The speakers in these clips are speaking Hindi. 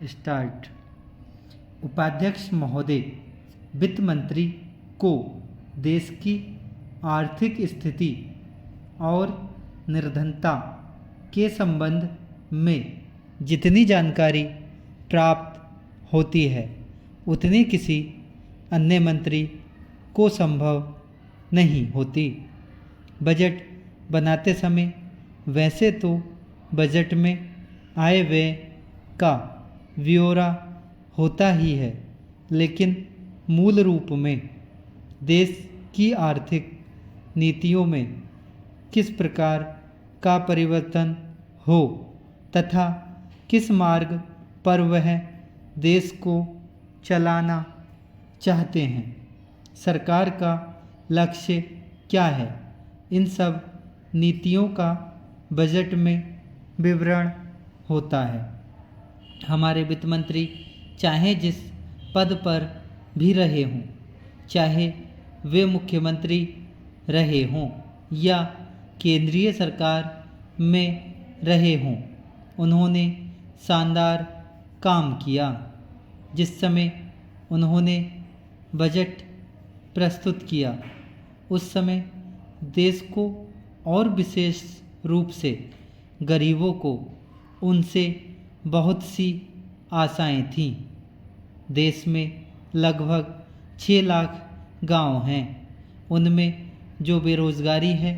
स्टार्ट। उपाध्यक्ष महोदय, वित्त मंत्री को देश की आर्थिक स्थिति और निर्धनता के संबंध में जितनी जानकारी प्राप्त होती है उतनी किसी अन्य मंत्री को संभव नहीं होती। बजट बनाते समय वैसे तो बजट में आय व्यय का ब्यौरा होता ही है, लेकिन मूल रूप में देश की आर्थिक नीतियों में किस प्रकार का परिवर्तन हो तथा किस मार्ग पर वह देश को चलाना चाहते हैं, सरकार का लक्ष्य क्या है, इन सब नीतियों का बजट में विवरण होता है। हमारे वित्त मंत्री चाहे जिस पद पर भी रहे हों, चाहे वे मुख्यमंत्री रहे हों या केंद्रीय सरकार में रहे हों, उन्होंने शानदार काम किया। जिस समय उन्होंने बजट प्रस्तुत किया उस समय देश को और विशेष रूप से गरीबों को उनसे बहुत सी आशाएं थीं। देश में लगभग 6 लाख गांव हैं। उनमें जो बेरोज़गारी है,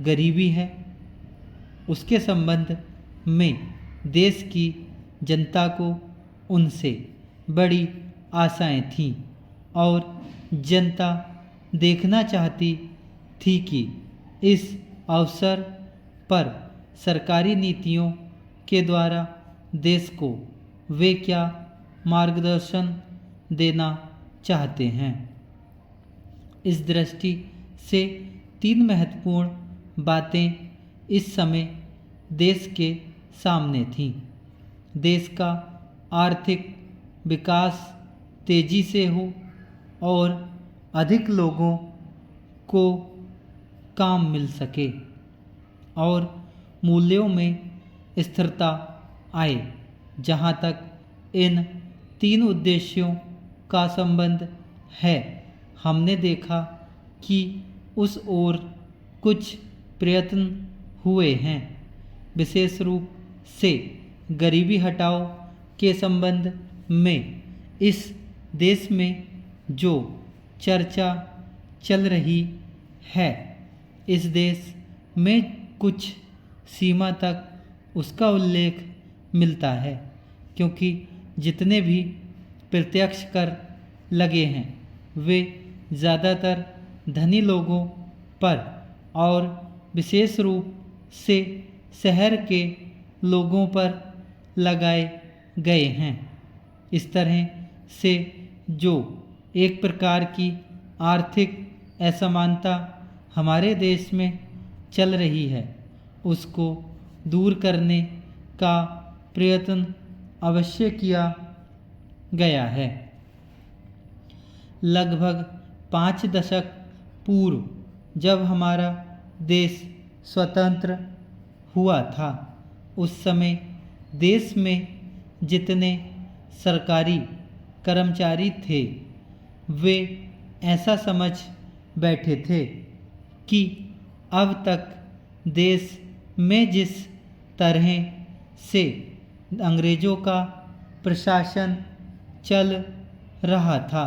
गरीबी है, उसके संबंध में देश की जनता को उनसे बड़ी आशाएं थीं और जनता देखना चाहती थी कि इस अवसर पर सरकारी नीतियों के द्वारा देश को वे क्या मार्गदर्शन देना चाहते हैं। इस दृष्टि से 3 महत्वपूर्ण बातें इस समय देश के सामने थीं। देश का आर्थिक विकास तेजी से हो और अधिक लोगों को काम मिल सके और मूल्यों में स्थिरता आए। जहाँ तक इन 3 उद्देश्यों का संबंध है, हमने देखा कि उस ओर कुछ प्रयत्न हुए हैं। विशेष रूप से गरीबी हटाओ के संबंध में इस देश में जो चर्चा चल रही है, इस देश में कुछ सीमा तक उसका उल्लेख मिलता है, क्योंकि जितने भी प्रत्यक्ष कर लगे हैं वे ज़्यादातर धनी लोगों पर और विशेष रूप से शहर के लोगों पर लगाए गए हैं। इस तरह से जो एक प्रकार की आर्थिक असमानता हमारे देश में चल रही है, उसको दूर करने का प्रयत्न अवश्य किया गया है। लगभग 5 दशक पूर्व जब हमारा देश स्वतंत्र हुआ था, उस समय देश में जितने सरकारी कर्मचारी थे वे ऐसा समझ बैठे थे कि अब तक देश में जिस तरह से अंग्रेज़ों का प्रशासन चल रहा था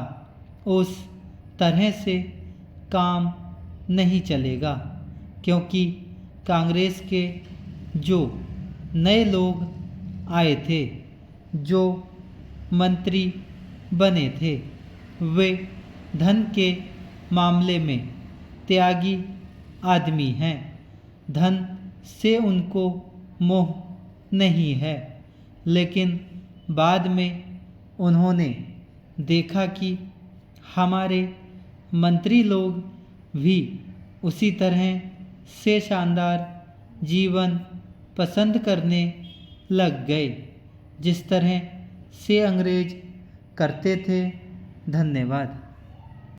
उस तरह से काम नहीं चलेगा, क्योंकि कांग्रेस के जो नए लोग आए थे, जो मंत्री बने थे, वे धन के मामले में त्यागी आदमी हैं। धन से उनको मोह नहीं है, लेकिन बाद में उन्होंने देखा कि हमारे मंत्री लोग भी उसी तरह से शानदार जीवन पसंद करने लग गए जिस तरह से अंग्रेज करते थे। धन्यवाद।